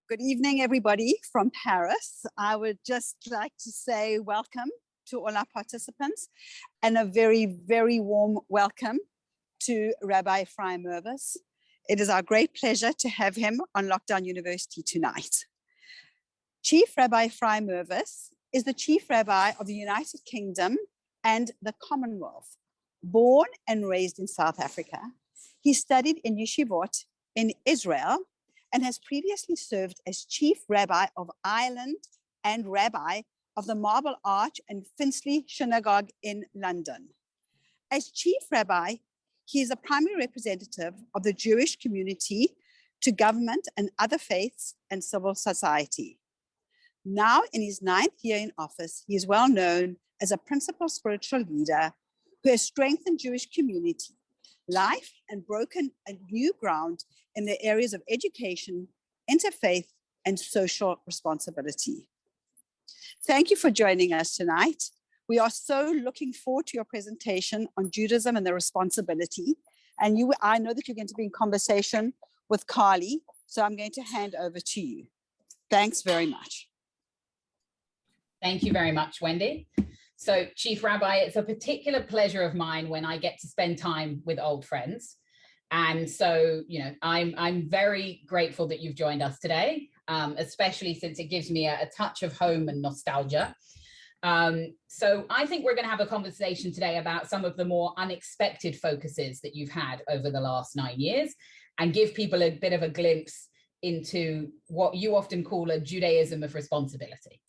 Good evening, everybody from Paris. I would just like to say welcome to all our participants and a very, very warm welcome to Rabbi Ephraim Mirvis. It is our great pleasure to have him on Lockdown University tonight. Chief Rabbi Ephraim Mirvis is the Chief Rabbi of the United Kingdom and the Commonwealth. Born and raised in South Africa, he studied in yeshivot in Israel and has previously served as Chief Rabbi of Ireland and Rabbi of the Marble Arch and Finchley Synagogue in London. As Chief Rabbi, he is a primary representative of the Jewish community to government and other faiths and civil society. Now in his 9th year in office, he is well known as a principal spiritual leader who has strengthened Jewish community life and broken a new ground in the areas of education, interfaith, and social responsibility. Thank you for joining us tonight. We are so looking forward to your presentation on Judaism and the responsibility. And I know that you're going to be in conversation with Carly, so I'm going to hand over to you. Thanks very much. Thank you very much, Wendy. So, Chief Rabbi, it's a particular pleasure of mine when I get to spend time with old friends. And so, I'm very grateful that you've joined us today, especially since it gives me a touch of home and nostalgia. So I think we're going to have a conversation today about some of the more unexpected focuses that you've had over the last 9 years and give people a bit of a glimpse into what you often call a Judaism of responsibility.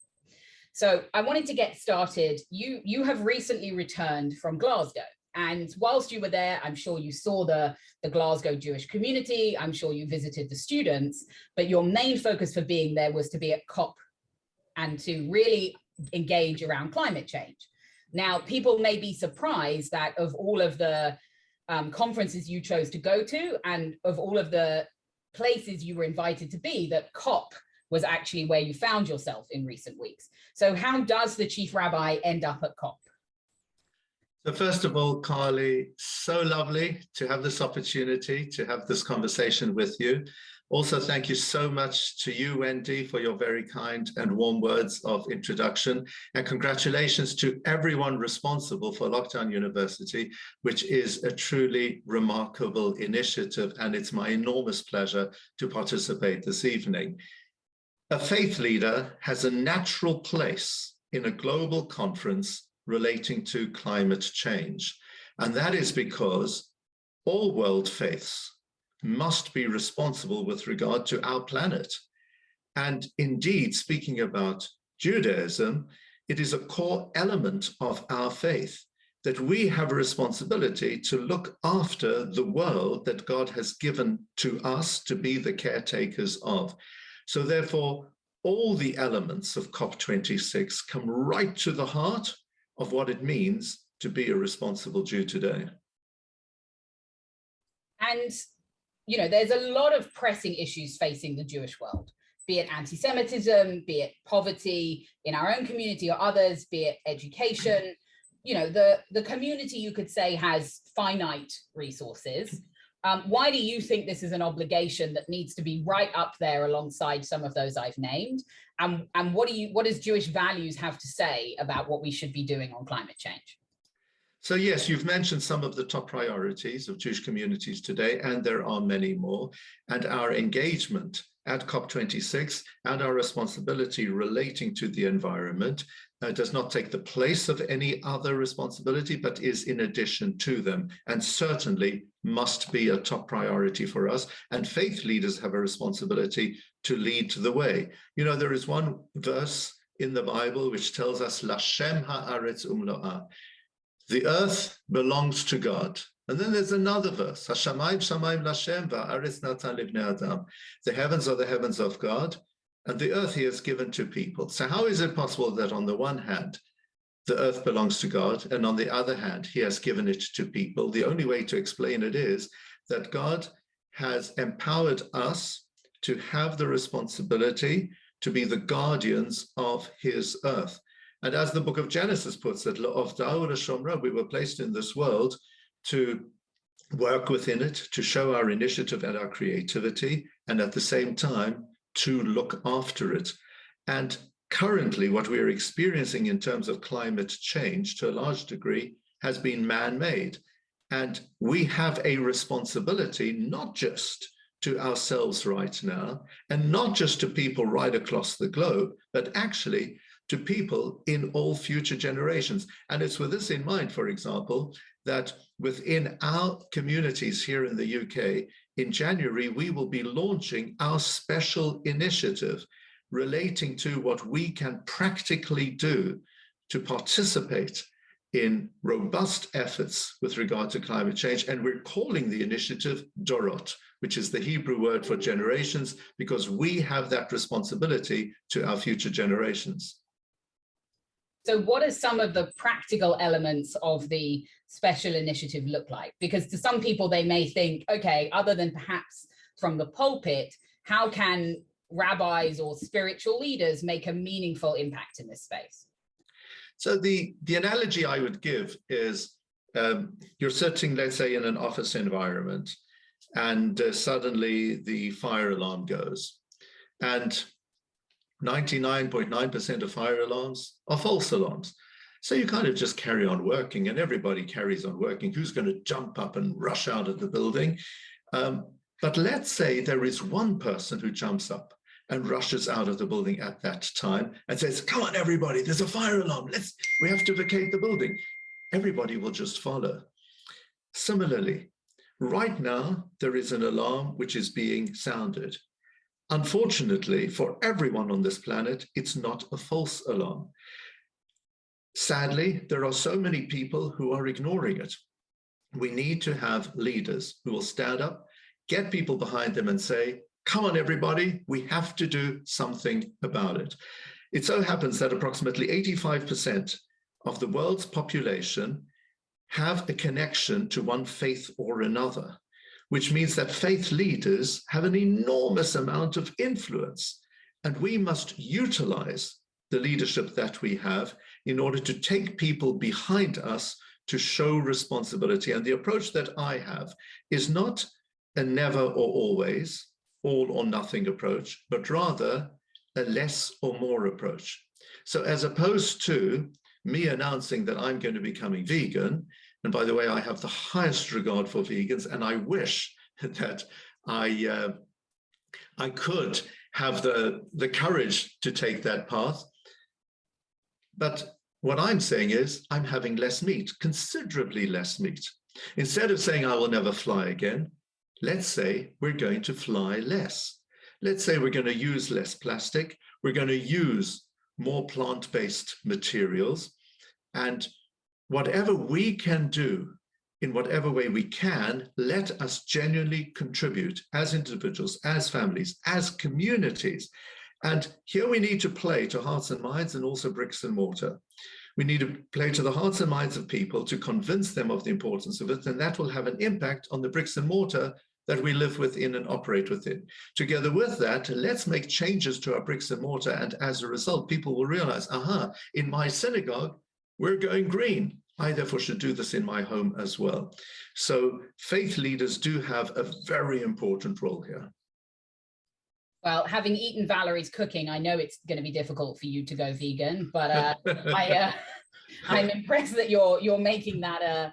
So I wanted to get started. You have recently returned from Glasgow. And whilst you were there, I'm sure you saw the Glasgow Jewish community. I'm sure you visited the students, but your main focus for being there was to be at COP and to really engage around climate change. Now, people may be surprised that of all of the conferences you chose to go to and of all of the places you were invited to be, that COP was actually where you found yourself in recent weeks. So how does the Chief Rabbi end up at COP? So first of all, Carly, so lovely to have this opportunity to have this conversation with you. Also, thank you so much to you, Wendy, for your very kind and warm words of introduction. And congratulations to everyone responsible for Lockdown University, which is a truly remarkable initiative. And it's my enormous pleasure to participate this evening. A faith leader has a natural place in a global conference relating to climate change. And that is because all world faiths must be responsible with regard to our planet. And indeed, speaking about Judaism, it is a core element of our faith that we have a responsibility to look after the world that God has given to us to be the caretakers of. So therefore, all the elements of COP26 come right to the heart of what it means to be a responsible Jew today. And, there's a lot of pressing issues facing the Jewish world, be it anti-Semitism, be it poverty in our own community or others, be it education. The community, you could say, has finite resources. Why do you think this is an obligation that needs to be right up there alongside some of those I've named? And what does Jewish values have to say about what we should be doing on climate change? So yes, you've mentioned some of the top priorities of Jewish communities today, and there are many more. And our engagement at COP26 and our responsibility relating to the environment does not take the place of any other responsibility, but is in addition to them, and certainly must be a top priority for us. And faith leaders have a responsibility to lead the way. There is one verse in the Bible which tells us, Lashem ha'aretz umlo'ah. The earth belongs to God. And then there's another verse, Hashamayim shamayim Lashem va'aretz natan livnei adam. The heavens are the heavens of God, and the earth he has given to people. So how is it possible that on the one hand, the earth belongs to God, and on the other hand, he has given it to people? The only way to explain it is that God has empowered us to have the responsibility to be the guardians of his earth. And as the book of Genesis puts it, we were placed in this world to work within it, to show our initiative and our creativity, and at the same time, to look after it. And currently, what we're experiencing in terms of climate change, to a large degree, has been man-made. And we have a responsibility, not just to ourselves right now, and not just to people right across the globe, but actually to people in all future generations. And it's with this in mind, for example, that within our communities here in the UK, in January, we will be launching our special initiative relating to what we can practically do to participate in robust efforts with regard to climate change. And we're calling the initiative Dorot, which is the Hebrew word for generations, because we have that responsibility to our future generations. So what are some of the practical elements of the special initiative look like? Because to some people, they may think, okay, other than perhaps from the pulpit, how can rabbis or spiritual leaders make a meaningful impact in this space? So the analogy I would give is you're sitting, let's say, in an office environment, and suddenly the fire alarm goes. And 99.9% of fire alarms are false alarms. So you kind of just carry on working, and everybody carries on working. Who's going to jump up and rush out of the building? But let's say there is one person who jumps up and rushes out of the building at that time and says, come on, everybody, there's a fire alarm. We have to vacate the building. Everybody will just follow. Similarly, right now, there is an alarm which is being sounded. Unfortunately, for everyone on this planet, it's not a false alarm. Sadly, there are so many people who are ignoring it. We need to have leaders who will stand up, get people behind them and say, come on, everybody, we have to do something about it. It so happens that approximately 85% of the world's population have a connection to one faith or another, which means that faith leaders have an enormous amount of influence, and we must utilize the leadership that we have in order to take people behind us to show responsibility. And the approach that I have is not a never or always, all or nothing approach, but rather a less or more approach. So as opposed to me announcing that I'm going to be becoming vegan, and by the way, I have the highest regard for vegans, and I wish that I could have the courage to take that path. But what I'm saying is I'm having less meat, considerably less meat. Instead of saying I will never fly again, let's say we're going to fly less. Let's say we're going to use less plastic. We're going to use more plant-based materials. And whatever we can do, in whatever way we can, let us genuinely contribute as individuals, as families, as communities. And here we need to play to hearts and minds and also bricks and mortar. We need to play to the hearts and minds of people to convince them of the importance of it, and that will have an impact on the bricks and mortar that we live within and operate within. Together with that, let's make changes to our bricks and mortar, and as a result, people will realize, aha, in my synagogue, we're going green. I therefore should do this in my home as well. So faith leaders do have a very important role here. Well, having eaten Valerie's cooking, I know it's going to be difficult for you to go vegan, but I'm impressed that you're making that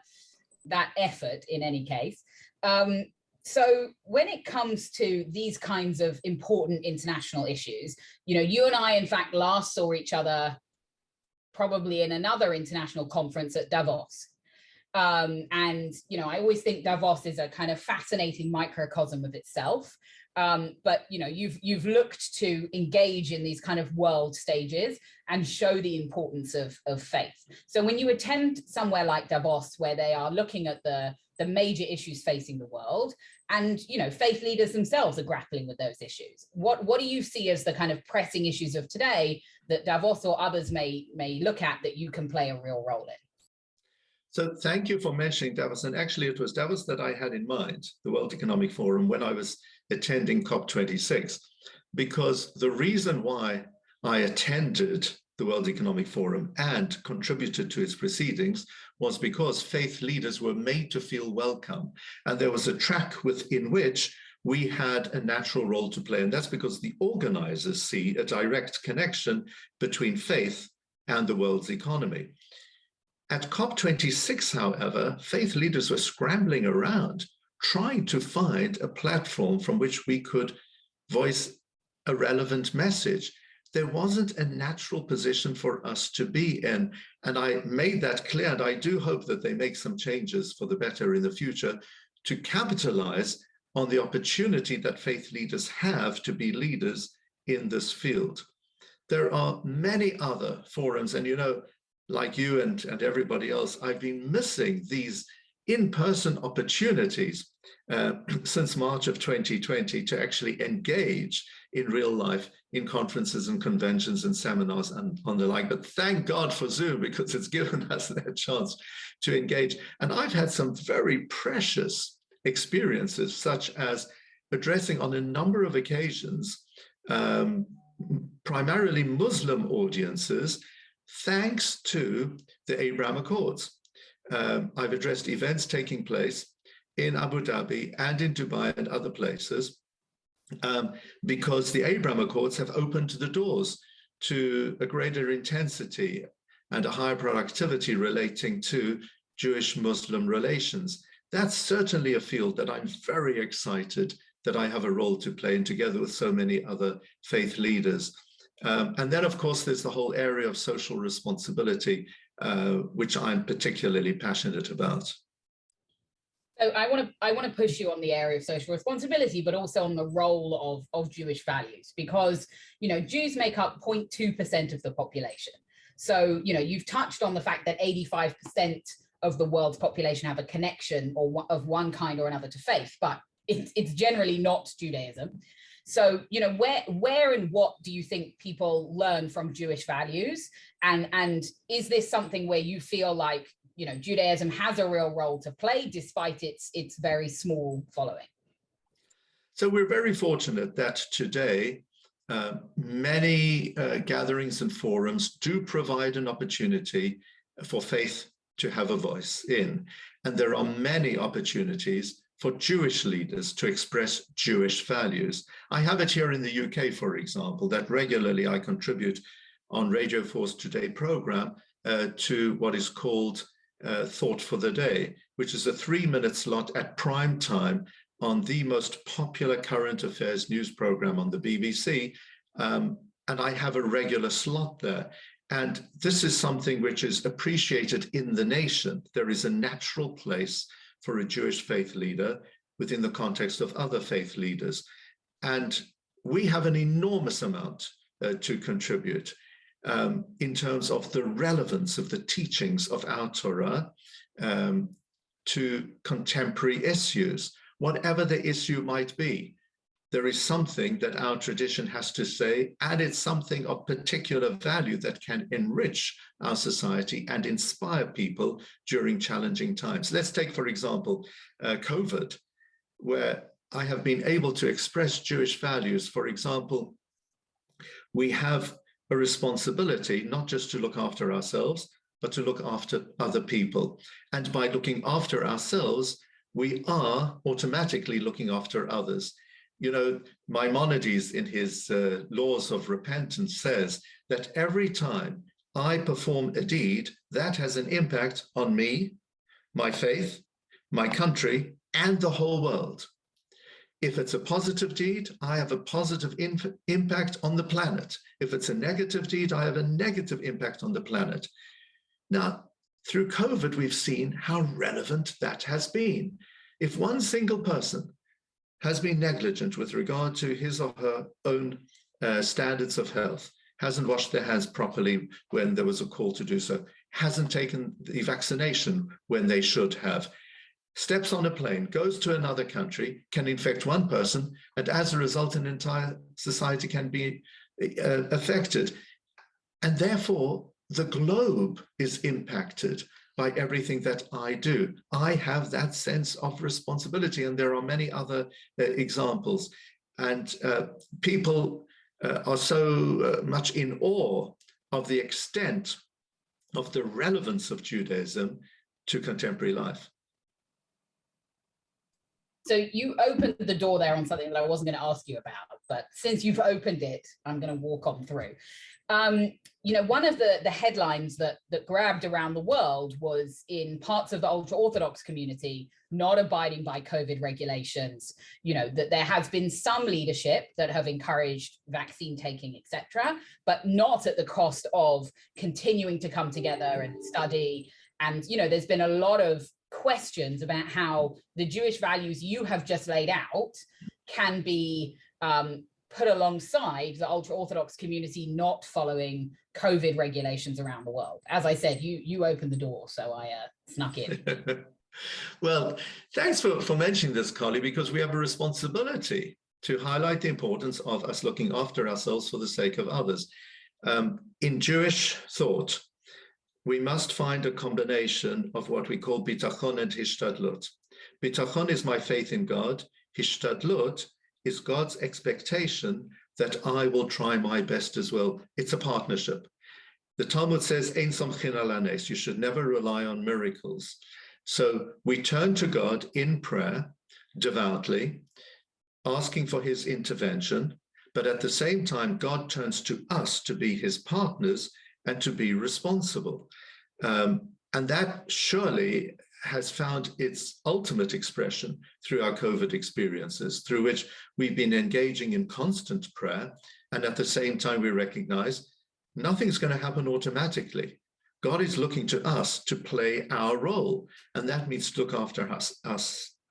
effort in any case. So when it comes to these kinds of important international issues, you and I, in fact, last saw each other probably in another international conference at Davos. And, I always think Davos is a kind of fascinating microcosm of itself. But, you've looked to engage in these kind of world stages and show the importance of faith. So when you attend somewhere like Davos, where they are looking at the major issues facing the world, and, faith leaders themselves are grappling with those issues, what do you see as the kind of pressing issues of today that Davos or others may look at that you can play a real role in? So thank you for mentioning Davos. And actually, it was Davos that I had in mind, the World Economic Forum, when I was attending COP26, because the reason why I attended the World Economic Forum and contributed to its proceedings was because faith leaders were made to feel welcome. And there was a track within which we had a natural role to play. And that's because the organizers see a direct connection between faith and the world's economy. At COP26, however, faith leaders were scrambling around, trying to find a platform from which we could voice a relevant message. There wasn't a natural position for us to be in. And I made that clear, and I do hope that they make some changes for the better in the future to capitalize on the opportunity that faith leaders have to be leaders in this field. There are many other forums, and like you and everybody else, I've been missing these in-person opportunities since March of 2020 to actually engage in real life in conferences and conventions and seminars and on the like. But thank God for Zoom, because it's given us that chance to engage. And I've had some very precious experiences, such as addressing on a number of occasions, primarily Muslim audiences, thanks to the Abraham Accords. I've addressed events taking place in Abu Dhabi and in Dubai and other places because the Abraham Accords have opened the doors to a greater intensity and a higher productivity relating to Jewish-Muslim relations. That's certainly a field that I'm very excited that I have a role to play in, together with so many other faith leaders. And then, of course, there's the whole area of social responsibility, which I'm particularly passionate about. So I want to push you on the area of social responsibility, but also on the role of Jewish values, because Jews make up 0.2% of the population. So you've touched on the fact that 85% of the world's population have a connection of one kind or another to faith, but it's generally not Judaism. So, where and what do you think people learn from Jewish values? And is this something where you feel like, Judaism has a real role to play despite its very small following? So we're very fortunate that today many gatherings and forums do provide an opportunity for faith to have a voice in. And there are many opportunities for Jewish leaders to express Jewish values. I have it here in the UK, for example, that regularly I contribute on Radio 4's Today program to what is called Thought for the Day, which is a 3-minute slot at prime time on the most popular current affairs news program on the BBC. And I have a regular slot there. And this is something which is appreciated in the nation. There is a natural place for a Jewish faith leader within the context of other faith leaders. And we have an enormous amount to contribute in terms of the relevance of the teachings of our Torah to contemporary issues, whatever the issue might be. There is something that our tradition has to say, and it's something of particular value that can enrich our society and inspire people during challenging times. Let's take, for example, COVID, where I have been able to express Jewish values. For example, we have a responsibility not just to look after ourselves, but to look after other people. And by looking after ourselves, we are automatically looking after others. Maimonides, in his Laws of Repentance, says that every time I perform a deed, that has an impact on me, my faith, my country, and the whole world. If it's a positive deed, I have a positive impact on the planet. If it's a negative deed, I have a negative impact on the planet. Now, through COVID, we've seen how relevant that has been. If one single person has been negligent with regard to his or her own standards of health, hasn't washed their hands properly when there was a call to do so, hasn't taken the vaccination when they should have, steps on a plane, goes to another country, can infect one person, and as a result, an entire society can be affected. And therefore, the globe is impacted by everything that I do. I have that sense of responsibility, and there are many other examples. And people are so much in awe of the extent of the relevance of Judaism to contemporary life. So you opened the door there on something that I wasn't going to ask you about, but since you've opened it, I'm going to walk on through. You know, one of the headlines that grabbed around the world was in parts of the ultra-Orthodox community not abiding by COVID regulations, you know, that there has been some leadership that have encouraged vaccine taking, etc., but not at the cost of continuing to come together and study. And, you know, there's been a lot of questions about how the Jewish values you have just laid out can be put alongside the ultra-Orthodox community not following COVID regulations around the world. As I said, you opened the door, so I snuck in. Well, thanks for mentioning this, Carly, because we have a responsibility to highlight the importance of us looking after ourselves for the sake of others. In Jewish thought, we must find a combination of what we call bitachon and hishtadlut. Bitachon is my faith in God. Hishtadlut is God's expectation that I will try my best as well. It's a partnership. The Talmud says, Ein somchin al hanes, you should never rely on miracles. So we turn to God in prayer, devoutly, asking for his intervention, but at the same time, God turns to us to be his partners and to be responsible. And that surely has found its ultimate expression through our COVID experiences, through which we've been engaging in constant prayer. And at the same time, we recognize nothing's going to happen automatically. God is looking to us to play our role. And that means to look after us,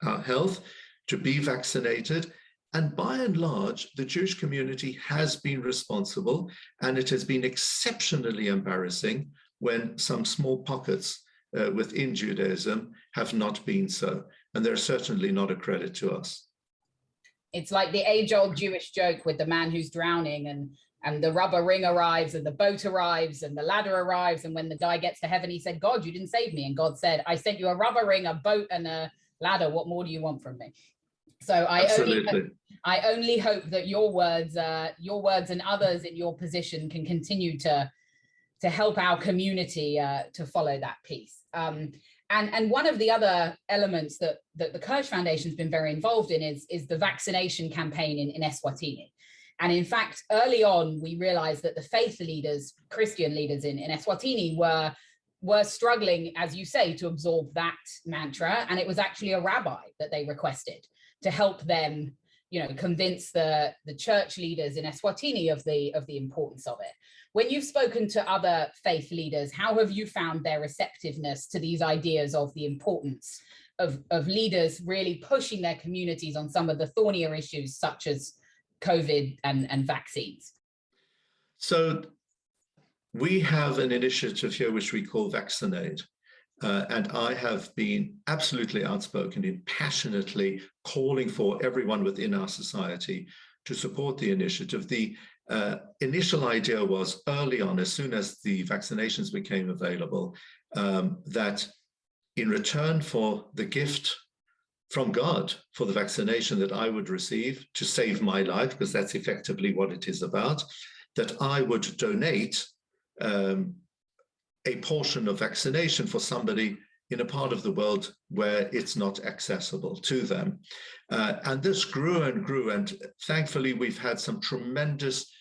our health, to be vaccinated. And by and large, the Jewish community has been responsible, and it has been exceptionally embarrassing when some small pockets within Judaism have not been so. And they're certainly not a credit to us. It's like the age-old Jewish joke with the man who's drowning and the rubber ring arrives and the boat arrives and the ladder arrives. And when the guy gets to heaven, he said, God, you didn't save me. And God said, I sent you a rubber ring, a boat, and a ladder. What more do you want from me? So I only hope that your words and others in your position can continue to help our community to follow that piece. And one of the other elements that the Kirsch Foundation has been very involved in is the vaccination campaign in Eswatini. And in fact, early on, we realized that the faith leaders, Christian leaders in Eswatini were struggling, as you say, to absorb that mantra. And it was actually a rabbi that they requested to help them, you know, convince the church leaders in Eswatini of the importance of it. When you've spoken to other faith leaders, how have you found their receptiveness to these ideas of the importance of leaders really pushing their communities on some of the thornier issues such as COVID and vaccines? So we have an initiative here which we call Vaccinate. And I have been absolutely outspoken in passionately calling for everyone within our society to support the initiative. The initial idea was early on, as soon as the vaccinations became available, that in return for the gift from God for the vaccination that I would receive to save my life, because that's effectively what it is about, that I would donate a portion of vaccination for somebody in a part of the world where it's not accessible to them. And this grew and grew, and thankfully we've had some tremendous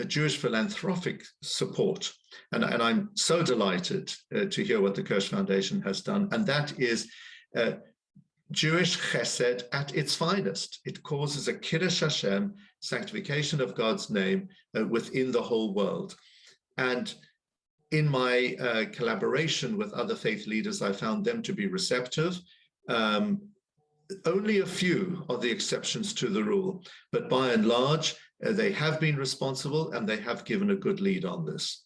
Jewish philanthropic support. And I'm so delighted to hear what the Kirsch Foundation has done, and that is Jewish chesed at its finest. It causes a kiddush Hashem, sanctification of God's name within the whole world. And in my collaboration with other faith leaders, I found them to be receptive. Only a few are the exceptions to the rule, but by and large, they have been responsible and they have given a good lead on this.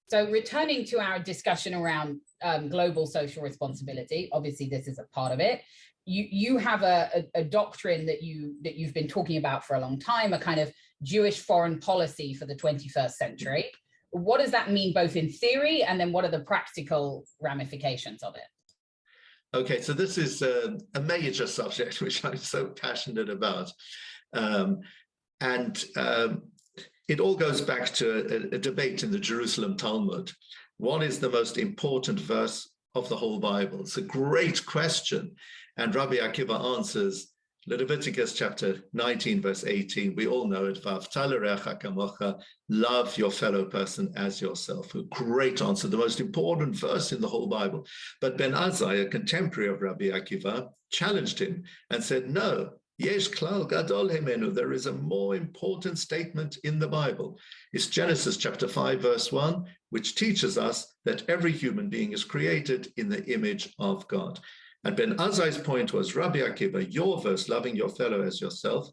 So returning to our discussion around global social responsibility, obviously this is a part of it. You have a doctrine that you've been talking about for a long time, a kind of Jewish foreign policy for the 21st century. What does that mean both in theory, and then what are the practical ramifications of it? Okay, so this is a major subject which I'm so passionate about. It all goes back to a debate in the Jerusalem Talmud. What is the most important verse of the whole Bible? It's a great question. And Rabbi Akiva answers, Leviticus chapter 19, verse 18, we all know it, love your fellow person as yourself. A great answer, the most important verse in the whole Bible. But Ben Azai, a contemporary of Rabbi Akiva, challenged him and said, no, yesh klal gadol hemenu, there is a more important statement in the Bible. It's Genesis chapter 5, verse 1, which teaches us that every human being is created in the image of God. And Ben Azai's point was, Rabbi Akiva, your verse, loving your fellow as yourself,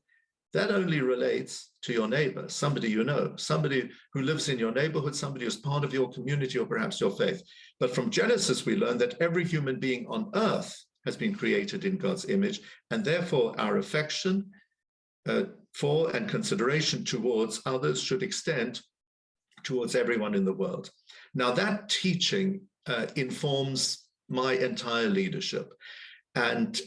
that only relates to your neighbor, somebody you know, somebody who lives in your neighborhood, somebody who's part of your community or perhaps your faith. But from Genesis, we learn that every human being on earth has been created in God's image, and therefore our affection for and consideration towards others should extend towards everyone in the world. Now that teaching informs my entire leadership. And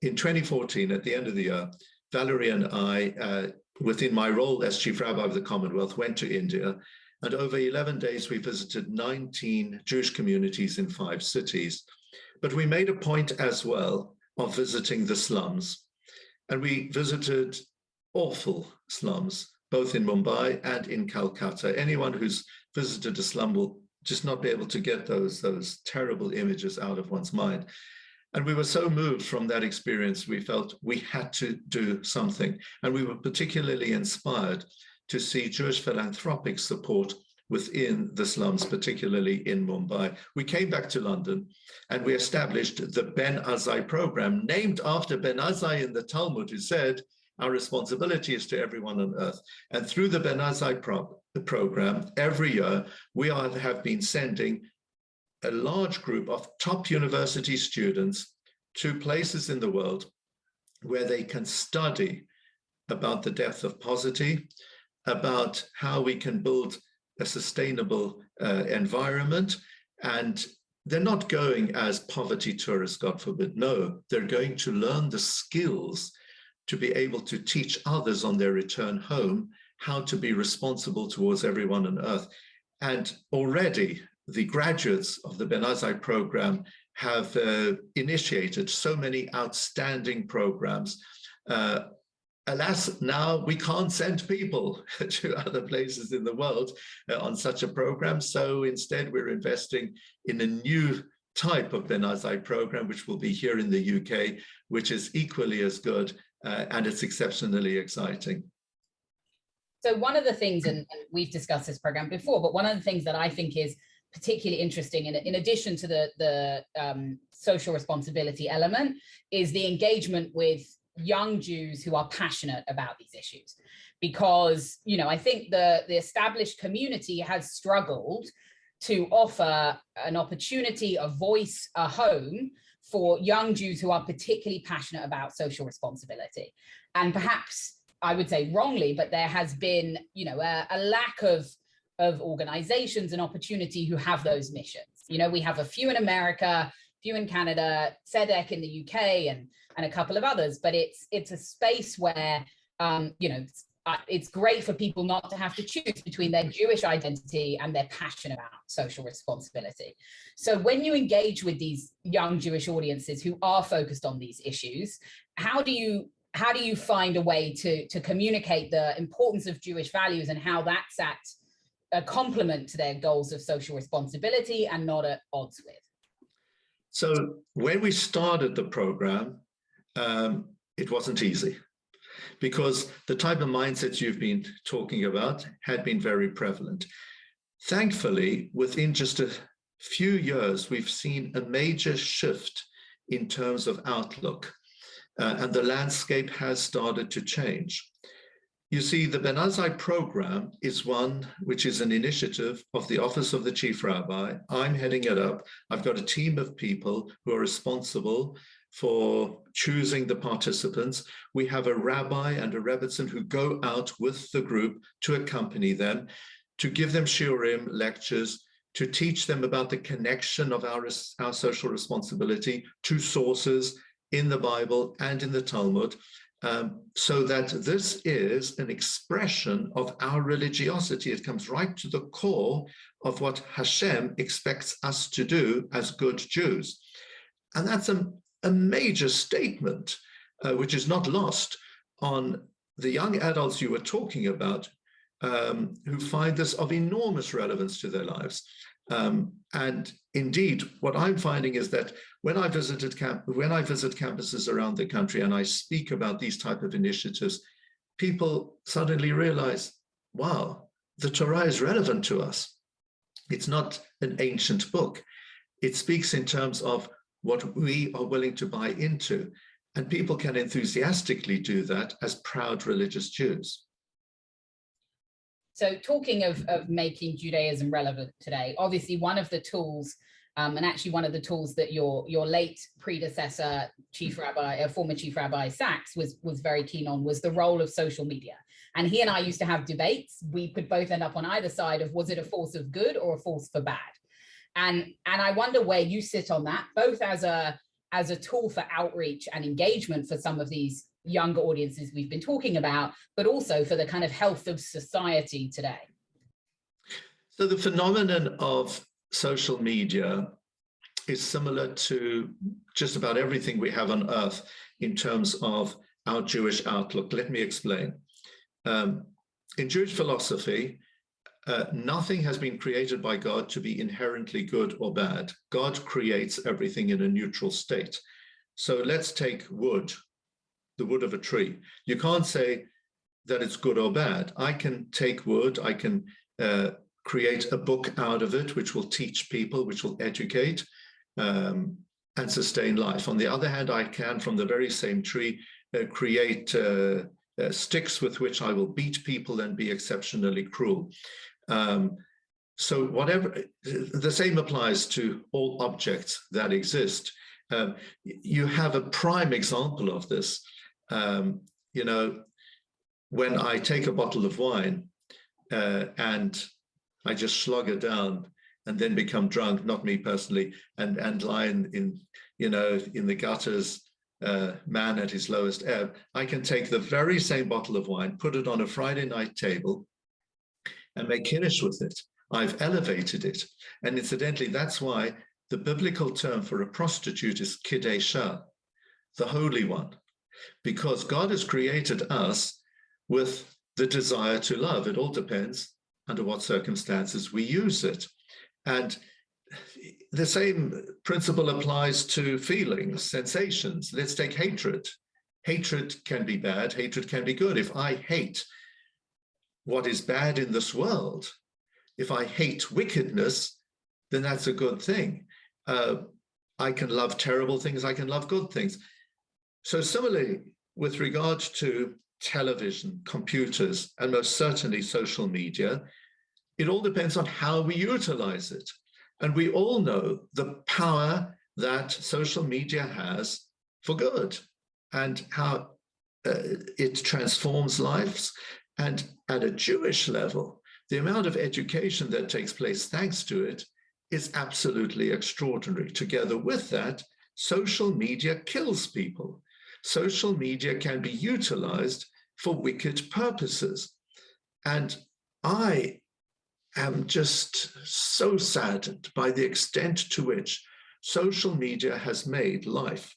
in 2014, at the end of the year, Valerie and I, within my role as Chief Rabbi of the Commonwealth, went to India. And over 11 days, we visited 19 Jewish communities in 5 cities. But we made a point as well of visiting the slums. And we visited awful slums, both in Mumbai and in Calcutta. Anyone who's visited a slum will just not be able to get those terrible images out of one's mind. And we were so moved from that experience, we felt we had to do something. And we were particularly inspired to see Jewish philanthropic support within the slums, particularly in Mumbai. We came back to London and we established the Ben Azai program, named after Ben Azai in the Talmud, who said, our responsibility is to everyone on earth. And through the Ben Azai program, every year, we have been sending a large group of top university students to places in the world where they can study about the depth of poverty, about how we can build a sustainable environment. And they're not going as poverty tourists, God forbid. No, they're going to learn the skills to be able to teach others on their return home how to be responsible towards everyone on earth. And already the graduates of the Ben Azai program have initiated so many outstanding programs. Alas, now we can't send people to other places in the world on such a program. So instead, we're investing in a new type of Ben Azai program, which will be here in the UK, which is equally as good, and it's exceptionally exciting. So one of the things, and we've discussed this program before, but one of the things that I think is particularly interesting, in addition to the social responsibility element, is the engagement with young Jews who are passionate about these issues. Because, you know, I think the established community has struggled to offer an opportunity, a voice, a home for young Jews who are particularly passionate about social responsibility. And perhaps, I would say wrongly, but there has been, you know, a lack of organizations and opportunity who have those missions. You know, we have a few in America, few in Canada, SEDEC in the UK, and a couple of others, but it's a space where, you know, it's great for people not to have to choose between their Jewish identity and their passion about social responsibility. So when you engage with these young Jewish audiences who are focused on these issues, how do you find a way to communicate the importance of Jewish values and how that's at a complement to their goals of social responsibility and not at odds with? So when we started the program, it wasn't easy, because the type of mindsets you've been talking about had been very prevalent. Thankfully, within just a few years, we've seen a major shift in terms of outlook, and the landscape has started to change. You see, the Ben Azai program is one which is an initiative of the Office of the Chief Rabbi. I'm heading it up. I've got a team of people who are responsible for choosing the participants. We have a rabbi and a rebbitzin who go out with the group to accompany them, to give them shiurim, lectures, to teach them about the connection of our social responsibility to sources in the Bible and in the Talmud, so that this is an expression of our religiosity. It comes right to the core of what Hashem expects us to do as good Jews. And that's a a major statement, which is not lost on the young adults you were talking about, who find this of enormous relevance to their lives. And indeed, what I'm finding is that when I visit campuses around the country and I speak about these type of initiatives, people suddenly realize, wow, the Torah is relevant to us. It's not an ancient book. It speaks in terms of what we are willing to buy into. And people can enthusiastically do that as proud religious Jews. So talking of making Judaism relevant today, obviously one of the tools, and actually one of the tools that your late predecessor, former Chief Rabbi Sachs was very keen on, was the role of social media. And he and I used to have debates. We could both end up on either side of, was it a force of good or a force for bad? And I wonder where you sit on that, both as a tool for outreach and engagement for some of these younger audiences we've been talking about, but also for the kind of health of society today. So the phenomenon of social media is similar to just about everything we have on earth in terms of our Jewish outlook. Let me explain. In Jewish philosophy, nothing has been created by God to be inherently good or bad. God creates everything in a neutral state. So let's take wood, the wood of a tree. You can't say that it's good or bad. I can take wood, I can create a book out of it, which will teach people, which will educate and sustain life. On the other hand, I can, from the very same tree, create sticks with which I will beat people and be exceptionally cruel. So whatever, the same applies to all objects that exist. You have a prime example of this. You know, when I take a bottle of wine and I just slug it down and then become drunk, not me personally, and lie in the gutters, man at his lowest ebb, I can take the very same bottle of wine, put it on a Friday night table, and make kiddush with it. I've elevated it. And incidentally, that's why the biblical term for a prostitute is kidesha, the holy one, because God has created us with the desire to love. It all depends under what circumstances we use it. And the same principle applies to feelings, sensations. Let's take hatred. Hatred can be bad, hatred can be good. If I hate what is bad in this world, if I hate wickedness, then that's a good thing. I can love terrible things, I can love good things. So similarly, with regard to television, computers, and most certainly social media, it all depends on how we utilize it. And we all know the power that social media has for good and how it transforms lives. And at a Jewish level, the amount of education that takes place thanks to it is absolutely extraordinary. Together with that, social media kills people. Social media can be utilized for wicked purposes. And I am just so saddened by the extent to which social media has made life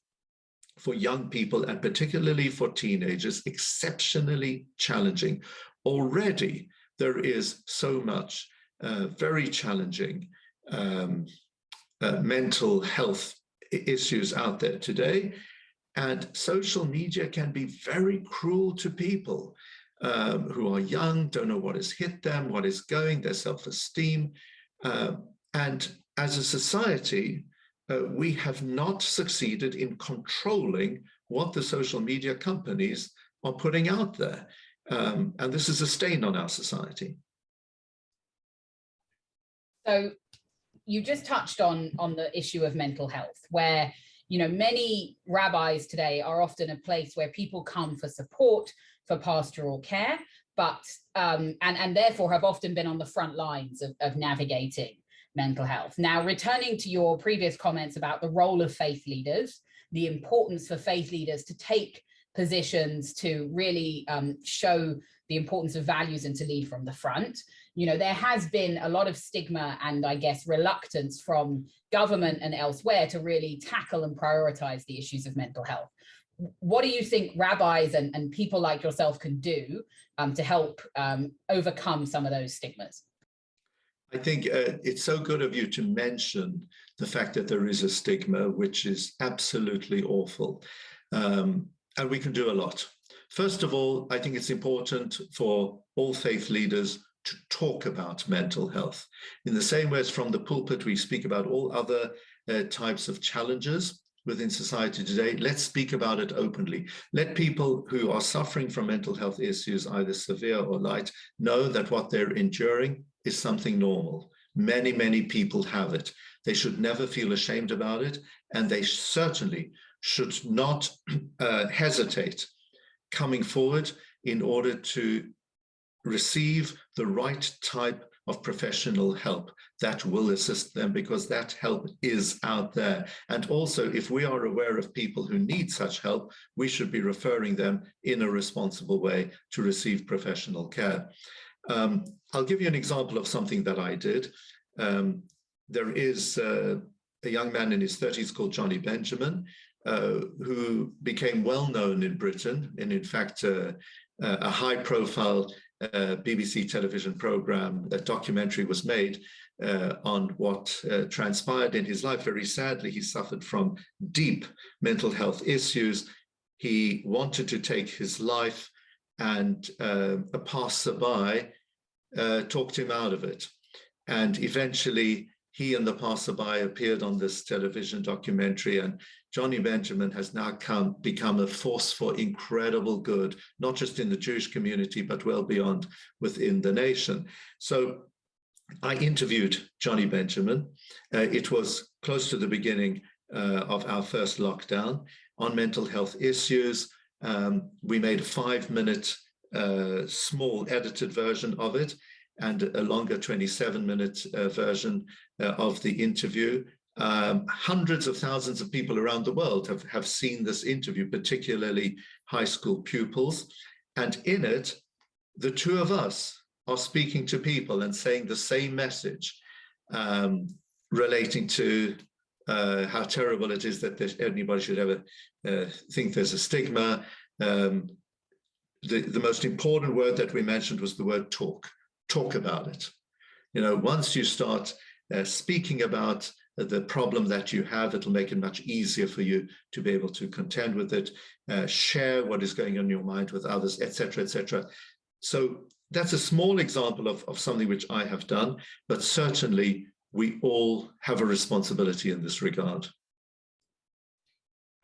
for young people, and particularly for teenagers, exceptionally challenging. Already, there is so much very challenging mental health issues out there today. And social media can be very cruel to people who are young, don't know what has hit them, what is going, their self-esteem. And as a society, we have not succeeded in controlling what the social media companies are putting out there. And this is a stain on our society. So you just touched on the issue of mental health, where many rabbis today are often a place where people come for support, for pastoral care, but and therefore have often been on the front lines of navigating mental health. Now, returning to your previous comments about the role of faith leaders, the importance for faith leaders to take positions to really show the importance of values and to lead from the front. You know, there has been a lot of stigma and I guess reluctance from government and elsewhere to really tackle and prioritize the issues of mental health. What do you think rabbis and people like yourself can do to help overcome some of those stigmas? I think it's so good of you to mention the fact that there is a stigma, which is absolutely awful. And we can do a lot. First of all, I think it's important for all faith leaders to talk about mental health. In the same way as from the pulpit, we speak about all other types of challenges within society today. Let's speak about it openly. Let people who are suffering from mental health issues, either severe or light, know that what they're enduring is something normal. Many, many people have it. They should never feel ashamed about it, and they certainly should not hesitate coming forward in order to receive the right type of professional help that will assist them, because that help is out there. And also, if we are aware of people who need such help, we should be referring them in a responsible way to receive professional care. I'll give you an example of something that I did. There is a young man in his 30s called Johnny Benjamin, who became well known in Britain, and in fact, a high-profile BBC television program, a documentary was made on what transpired in his life. Very sadly, he suffered from deep mental health issues. He wanted to take his life, and a passerby talked him out of it. And eventually, he and the passerby appeared on this television documentary, and Johnny Benjamin has now become a force for incredible good, not just in the Jewish community, but well beyond within the nation. So I interviewed Johnny Benjamin. It was close to the beginning of our first lockdown on mental health issues. We made a 5-minute small edited version of it, and a longer 27-minute version of the interview. Hundreds of thousands of people around the world have seen this interview, particularly high school pupils. And in it, the two of us are speaking to people and saying the same message, relating to how terrible it is that anybody should ever think there's a stigma. The most important word that we mentioned was the word talk. Talk about it. You know, once you start speaking about the problem that you have, it'll make it much easier for you to be able to contend with it, share what is going on in your mind with others, etc., etc. So that's a small example of something which I have done, but certainly we all have a responsibility in this regard.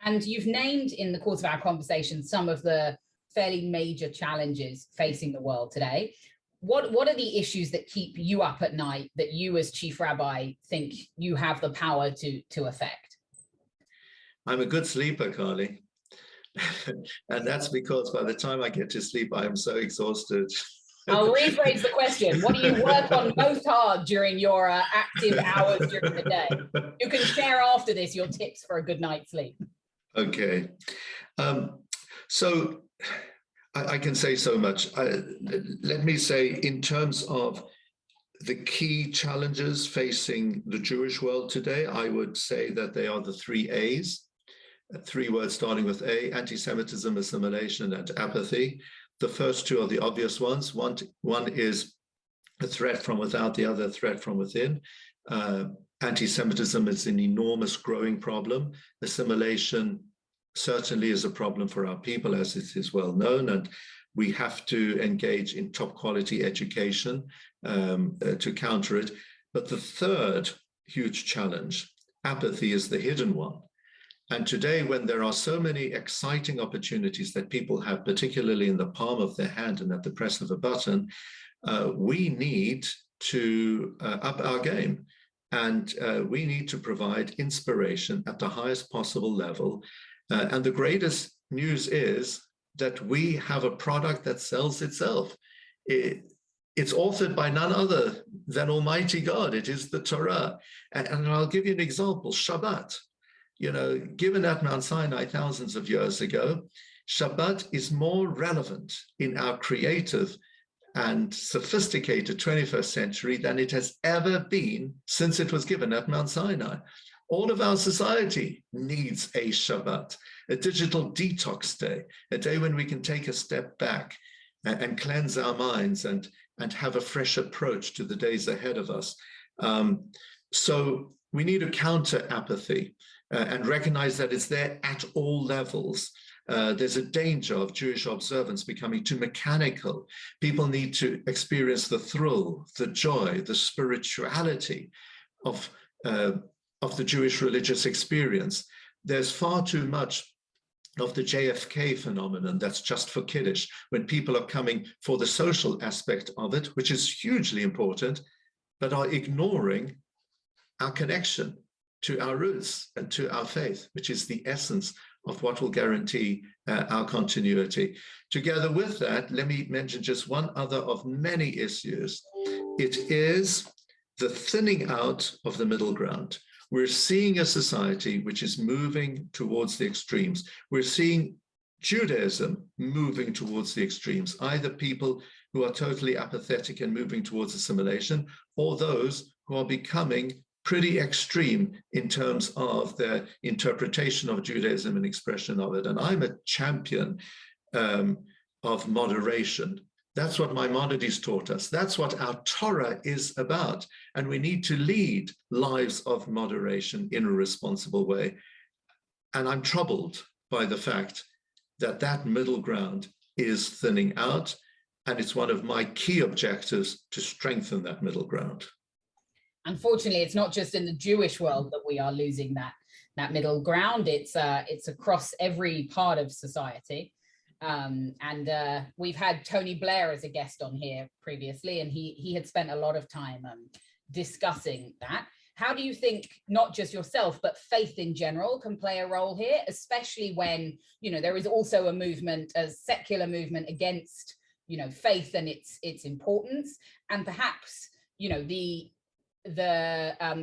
And you've named in the course of our conversation some of the fairly major challenges facing the world today. What are the issues that keep you up at night that you as chief rabbi think you have the power to affect? I'm a good sleeper, Carly. And that's because by the time I get to sleep, I am so exhausted. I'll rephrase the question. What do you work on most hard during your active hours during the day? You can share after this your tips for a good night's sleep. Okay. So I can say so much. Let me say, in terms of the key challenges facing the Jewish world today, I would say that they are the 3 A's, 3 words starting with A: anti-Semitism, assimilation, and apathy. The first 2 are the obvious ones. One is a threat from without, the other a threat from within. Anti-Semitism is an enormous growing problem. Assimilation certainly is a problem for our people, as it is well known, and we have to engage in top quality education to counter it. But the third huge challenge, apathy, is the hidden one. And today, when there are so many exciting opportunities that people have, particularly in the palm of their hand and at the press of a button, we need to up our game. And we need to provide inspiration at the highest possible level. And the greatest news is that we have a product that sells itself. It's authored by none other than Almighty God. It is the Torah. And I'll give you an example. Shabbat, you know, given at Mount Sinai thousands of years ago, Shabbat is more relevant in our creative and sophisticated 21st century than it has ever been since it was given at Mount Sinai. All of our society needs a Shabbat, a digital detox day, a day when we can take a step back and cleanse our minds and have a fresh approach to the days ahead of us. So we need to counter apathy and recognize that it's there at all levels. There's a danger of Jewish observance becoming too mechanical. People need to experience the thrill, the joy, the spirituality of the Jewish religious experience. There's far too much of the JFK phenomenon that's just for Kiddush, when people are coming for the social aspect of it, which is hugely important, but are ignoring our connection to our roots and to our faith, which is the essence of what will guarantee our continuity. Together with that, let me mention just one other of many issues. It is the thinning out of the middle ground. We're seeing a society which is moving towards the extremes. We're seeing Judaism moving towards the extremes, either people who are totally apathetic and moving towards assimilation, or those who are becoming pretty extreme in terms of their interpretation of Judaism and expression of it. And I'm a champion of moderation. That's what Maimonides taught us. That's what our Torah is about. And we need to lead lives of moderation in a responsible way. And I'm troubled by the fact that that middle ground is thinning out. And it's one of my key objectives to strengthen that middle ground. Unfortunately, it's not just in the Jewish world that we are losing that middle ground. It's across every part of society. We've had Tony Blair as a guest on here previously, and he had spent a lot of time discussing that. How do you think not just yourself, but faith in general can play a role here, especially when, you know, there is also a movement, a secular movement against, you know, faith and its importance, and perhaps, you know, the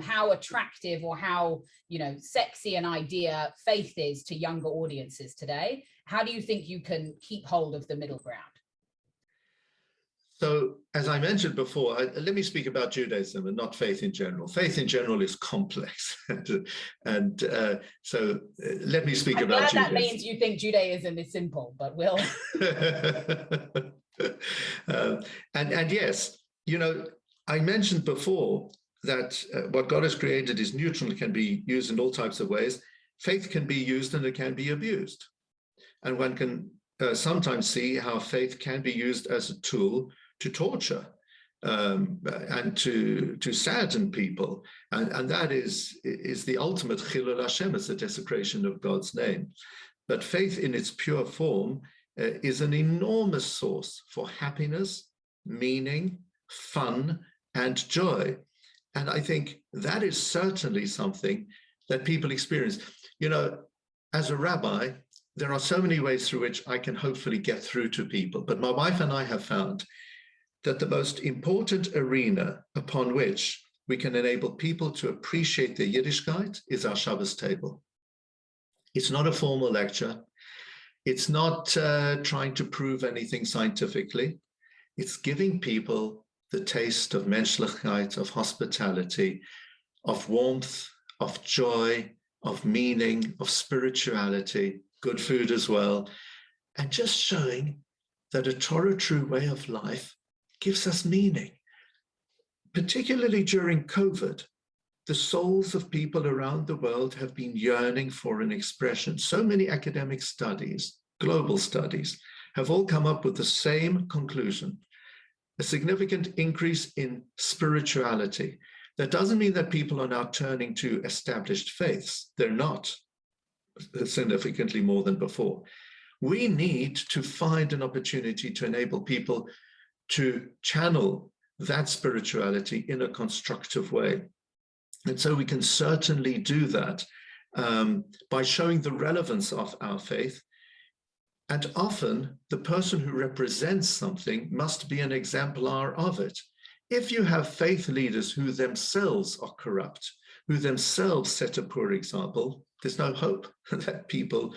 how attractive or how, you know, sexy an idea faith is to younger audiences today? How do you think you can keep hold of the middle ground? So, as I mentioned before, let me speak about Judaism and not faith in general. Faith in general is complex. So let me speak about Judaism. That means you think Judaism is simple, but we'll... and yes, you know, I mentioned before that what God has created is neutral and can be used in all types of ways. Faith can be used and it can be abused. And one can sometimes see how faith can be used as a tool to torture and to sadden people. And that is the ultimate chilul Hashem, it's the desecration of God's name. But faith in its pure form is an enormous source for happiness, meaning, fun, and joy. And I think that is certainly something that people experience. You know, as a rabbi, there are so many ways through which I can hopefully get through to people. But my wife and I have found that the most important arena upon which we can enable people to appreciate the Yiddishkeit is our Shabbos table. It's not a formal lecture. It's not trying to prove anything scientifically. It's giving people the taste of menschlichkeit, of hospitality, of warmth, of joy, of meaning, of spirituality, good food as well, and just showing that a Torah true way of life gives us meaning. Particularly during COVID, the souls of people around the world have been yearning for an expression. So many academic studies, global studies, have all come up with the same conclusion: a significant increase in spirituality. That doesn't mean that people are now turning to established faiths. They're not significantly more than before. We need to find an opportunity to enable people to channel that spirituality in a constructive way. And so we can certainly do that by showing the relevance of our faith. And often the person who represents something must be an exemplar of it. If you have faith leaders who themselves are corrupt, who themselves set a poor example, there's no hope that people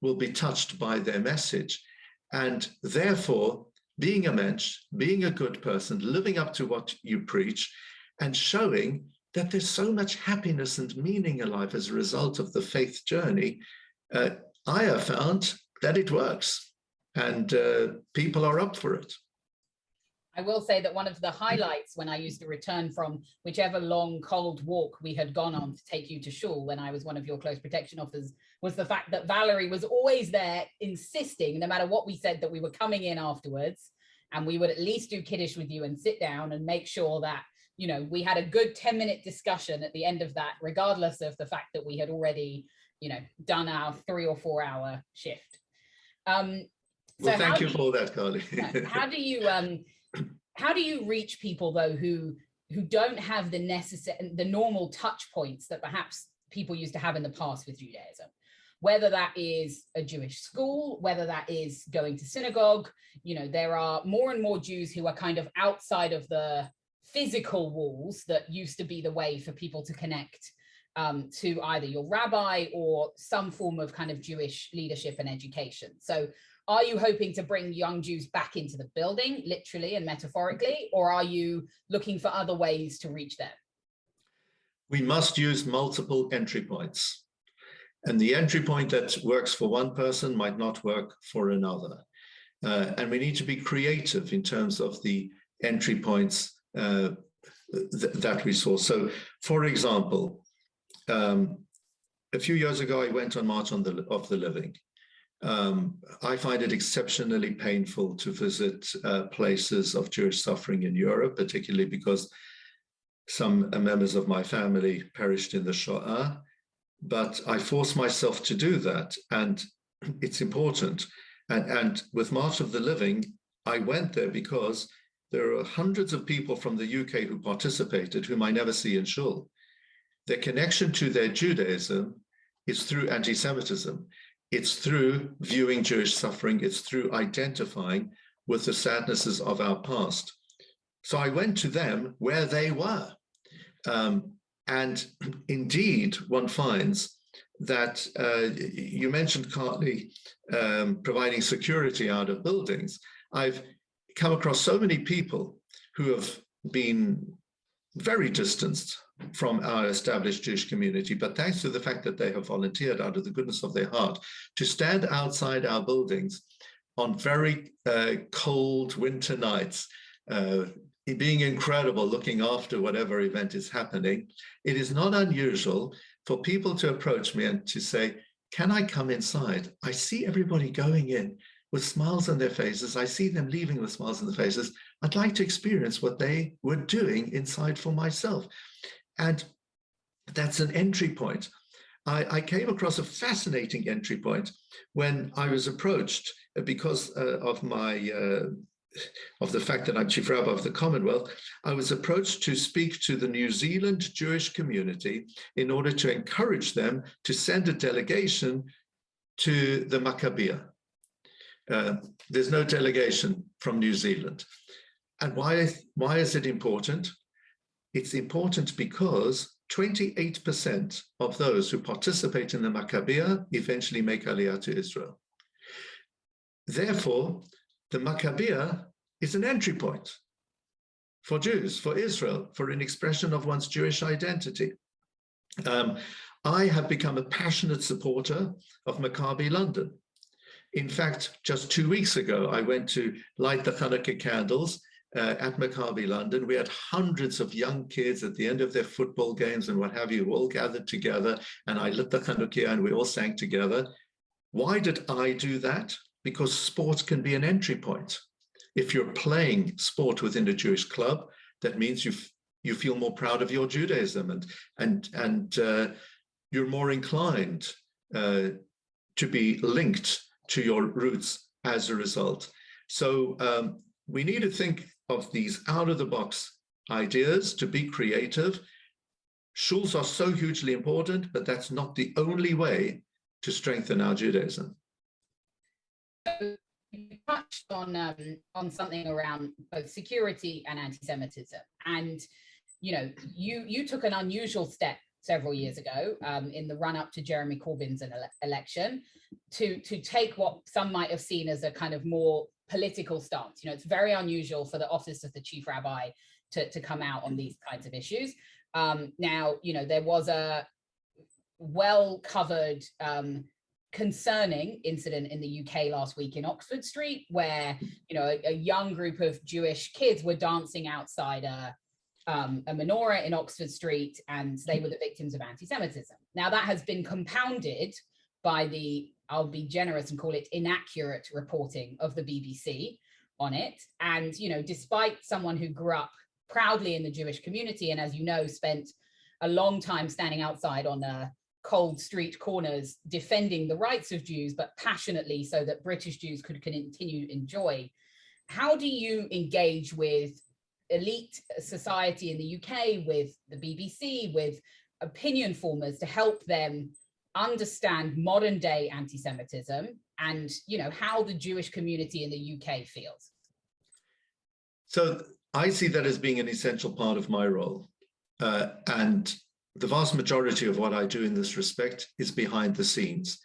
will be touched by their message. And therefore, being a mensch, being a good person, living up to what you preach, and showing that there's so much happiness and meaning in life as a result of the faith journey, I have found that it works, and people are up for it. I will say that one of the highlights when I used to return from whichever long, cold walk we had gone on to take you to shul when I was one of your close protection officers was the fact that Valerie was always there insisting, no matter what we said, that we were coming in afterwards and we would at least do Kiddush with you and sit down and make sure that, you know, we had a good 10-minute discussion at the end of that, regardless of the fact that we had already, you know, done our 3 or 4 hour shift. Well, thank you for that, Carly. How do you reach people though who don't have the normal touch points that perhaps people used to have in the past with Judaism? Whether that is a Jewish school, whether that is going to synagogue, you know, there are more and more Jews who are kind of outside of the physical walls that used to be the way for people to connect to either your rabbi or some form of kind of Jewish leadership and education. So are you hoping to bring young Jews back into the building, literally and metaphorically, or are you looking for other ways to reach them? We must use multiple entry points. And the entry point that works for one person might not work for another. And we need to be creative in terms of the entry points that we saw. So, for example, a few years ago, I went on March of the Living. I find it exceptionally painful to visit places of Jewish suffering in Europe, particularly because some members of my family perished in the Shoah. But I force myself to do that, and it's important. And with March of the Living, I went there because there are hundreds of people from the UK who participated, whom I never see in shul. Their connection to their Judaism is through anti-Semitism. It's through viewing Jewish suffering. It's through identifying with the sadnesses of our past. So I went to them where they were. And indeed, one finds that you mentioned, Carly, providing security out of buildings. I've come across so many people who have been very distanced from our established Jewish community, but thanks to the fact that they have volunteered out of the goodness of their heart to stand outside our buildings on very cold winter nights, being incredible, looking after whatever event is happening. It is not unusual for people to approach me and to say, can I come inside? I see everybody going in with smiles on their faces. I see them leaving with smiles on their faces. I'd like to experience what they were doing inside for myself. And that's an entry point. I came across a fascinating entry point when I was approached because of the fact that I'm Chief Rabbi of the Commonwealth. I was approached to speak to the New Zealand Jewish community in order to encourage them to send a delegation to the Maccabiah. There's no delegation from New Zealand. And why is it important? It's important because 28% of those who participate in the Maccabiah eventually make Aliyah to Israel. Therefore, the Maccabiah is an entry point for Jews, for Israel, for an expression of one's Jewish identity. I have become a passionate supporter of Maccabi London. In fact, just 2 weeks ago, I went to light the Hanukkah candles at Maccabi London. We had hundreds of young kids at the end of their football games and what have you, all gathered together, and I lit the Hanukkah and we all sang together. Why did I do that? Because sport can be an entry point. If you're playing sport within a Jewish club, that means you feel more proud of your Judaism and you're more inclined to be linked to your roots as a result. So we need to think of these out-of-the-box ideas, to be creative. Shuls are so hugely important, but that's not the only way to strengthen our Judaism. You touched on something around both security and anti-Semitism, and you know, you took an unusual step several years ago in the run-up to Jeremy Corbyn's election to take what some might have seen as a kind of more political stance. You know, it's very unusual for the office of the chief rabbi to come out on these kinds of issues. Now, you know, there was a well-covered concerning incident in the UK last week in Oxford Street, where, you know, a young group of Jewish kids were dancing outside a menorah in Oxford Street, and they were the victims of anti-Semitism. Now, that has been compounded by the, I'll be generous and call it inaccurate reporting of the BBC on it. And, you know, despite someone who grew up proudly in the Jewish community, and as you know, spent a long time standing outside on cold street corners defending the rights of Jews, but passionately so that British Jews could continue to enjoy. How do you engage with elite society in the UK, with the BBC, with opinion formers to help them understand modern day anti-Semitism and, you know, how the Jewish community in the UK feels? So I see that as being an essential part of my role. And the vast majority of what I do in this respect is behind the scenes,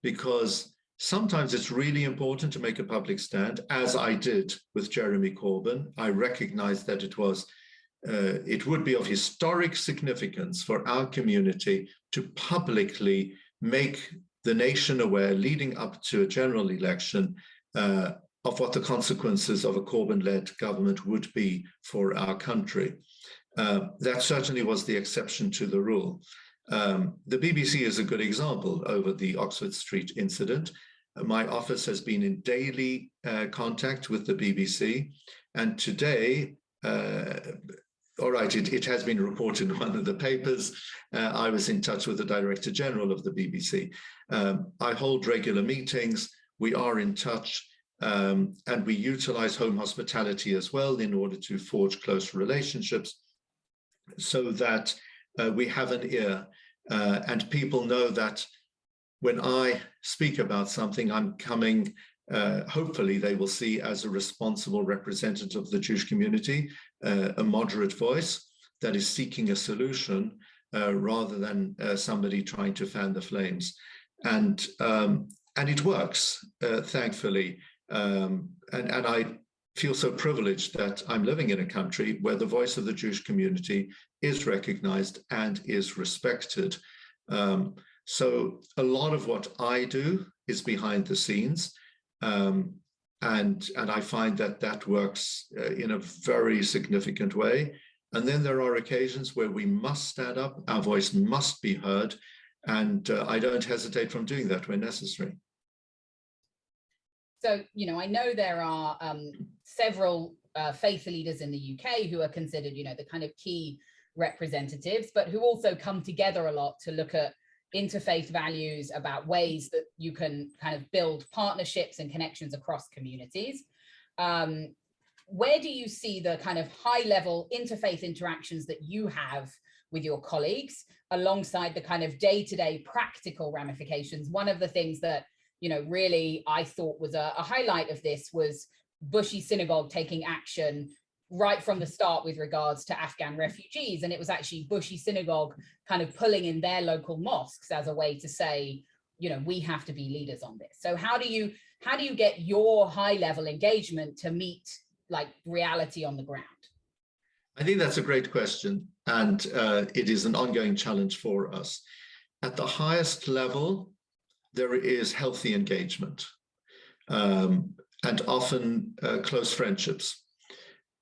because sometimes it's really important to make a public stand, as I did with Jeremy Corbyn. I recognized that it would be of historic significance for our community to publicly make the nation aware, leading up to a general election, of what the consequences of a Corbyn-led government would be for our country. That certainly was the exception to the rule. The BBC is a good example over the Oxford Street incident. My office has been in daily contact with the BBC, and today, all right, it has been reported in one of the papers. I was in touch with the Director General of the BBC. I hold regular meetings. We are in touch, and we utilize home hospitality as well in order to forge close relationships, so that we have an ear, and people know that when I speak about something, I'm coming, hopefully they will see as a responsible representative of the Jewish community, a moderate voice that is seeking a solution rather than somebody trying to fan the flames. And it works, thankfully. And I feel so privileged that I'm living in a country where the voice of the Jewish community is recognized and is respected. So a lot of what I do is behind the scenes, and I find that works in a very significant way. And then there are occasions where we must stand up, our voice must be heard, and I don't hesitate from doing that when necessary. So, you know, I know there are several faith leaders in the UK who are considered, you know, the kind of key representatives, but who also come together a lot to look at interfaith values, about ways that you can kind of build partnerships and connections across communities. Where do you see the kind of high level interfaith interactions that you have with your colleagues alongside the kind of day-to-day practical ramifications? One of the things that, you know, really I thought was a highlight of this was Bushy Synagogue taking action right from the start with regards to Afghan refugees. And it was actually Bushy Synagogue kind of pulling in their local mosques as a way to say, you know, we have to be leaders on this. So how do you get your high level engagement to meet like reality on the ground? I think that's a great question. And it is an ongoing challenge for us. At the highest level, there is healthy engagement and often close friendships.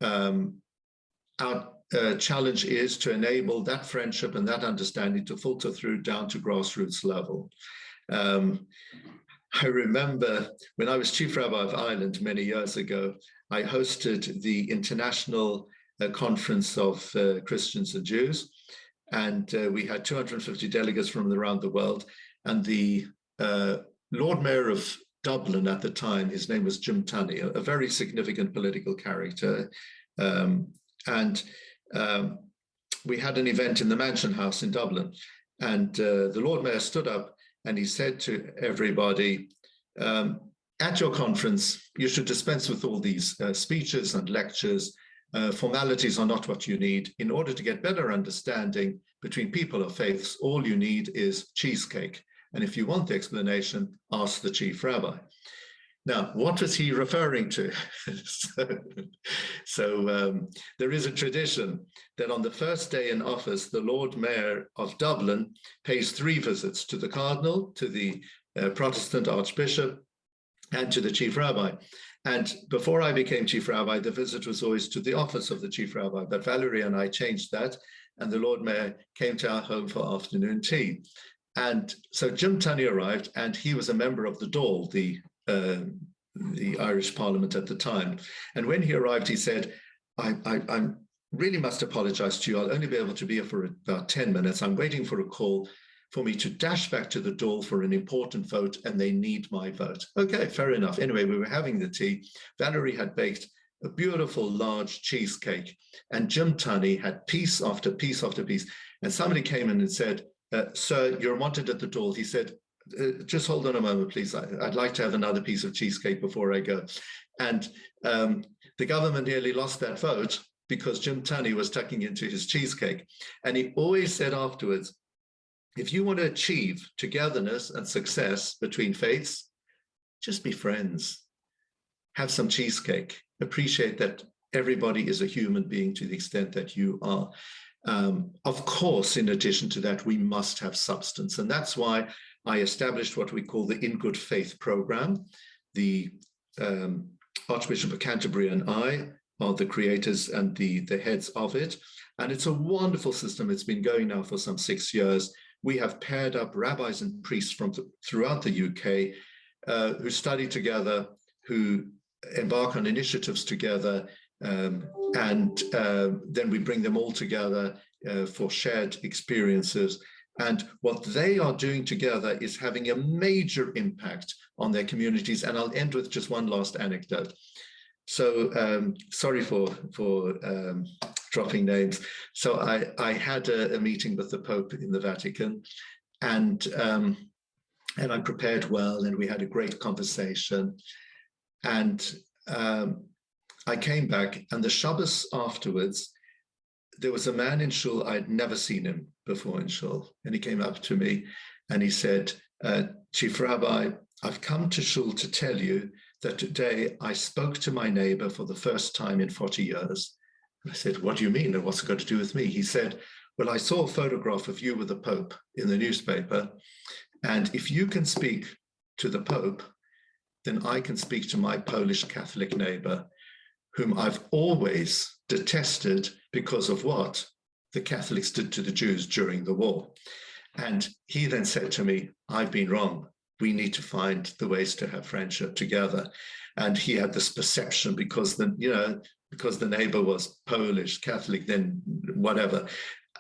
Our challenge is to enable that friendship and that understanding to filter through down to grassroots level. I remember when I was Chief Rabbi of Ireland many years ago, I hosted the International Conference of Christians and Jews, and we had 250 delegates from around the world, and the Lord Mayor of Dublin at the time, his name was Jim Tunney, a very significant political character. We had an event in the Mansion House in Dublin, and the Lord Mayor stood up and he said to everybody, at your conference, you should dispense with all these speeches and lectures. Formalities are not what you need. In order to get better understanding between people of faiths, all you need is cheesecake. And if you want the explanation, ask the chief rabbi. Now, what was he referring to? so there is a tradition that on the first day in office, the Lord Mayor of Dublin pays 3 visits to the Cardinal, to the Protestant Archbishop, and to the Chief Rabbi. And before I became Chief Rabbi, the visit was always to the office of the Chief Rabbi. But Valerie and I changed that, and the Lord Mayor came to our home for afternoon tea. And so Jim Tunney arrived, and he was a member of the Dáil, the Irish Parliament at the time. And when he arrived, he said, I really must apologize to you. I'll only be able to be here for about 10 minutes. I'm waiting for a call for me to dash back to the Dáil for an important vote, and they need my vote. Okay, fair enough. Anyway, we were having the tea. Valerie had baked a beautiful large cheesecake, and Jim Tunney had piece after piece after piece. And somebody came in and said, sir, you're wanted at the Dáil. He said, just hold on a moment, please. I'd like to have another piece of cheesecake before I go. And the government nearly lost that vote because Jim Tunney was tucking into his cheesecake. And he always said afterwards, if you want to achieve togetherness and success between faiths, just be friends. Have some cheesecake. Appreciate that everybody is a human being to the extent that you are. Of course, in addition to that, we must have substance. And that's why I established what we call the In Good Faith program. The Archbishop of Canterbury and I are the creators and the heads of it. And it's a wonderful system. It's been going now for some 6 years. We have paired up rabbis and priests from throughout the UK who study together, who embark on initiatives together, and then we bring them all together for shared experiences. And what they are doing together is having a major impact on their communities. And I'll end with just one last anecdote. So sorry for dropping names. So I had a meeting with the Pope in the Vatican, and I prepared well, and we had a great conversation. And I came back, and the Shabbos afterwards, there was a man in Shul. I'd never seen him before in Shul. And he came up to me and he said, Chief Rabbi, I've come to Shul to tell you that today I spoke to my neighbor for the first time in 40 years. And I said, what do you mean? And what's it got to do with me? He said, well, I saw a photograph of you with the Pope in the newspaper. And if you can speak to the Pope, then I can speak to my Polish Catholic neighbor, whom I've always detested because of what the Catholics did to the Jews during the war. And he then said to me, I've been wrong. We need to find the ways to have friendship together. And he had this perception because the neighbor was Polish, Catholic, then whatever.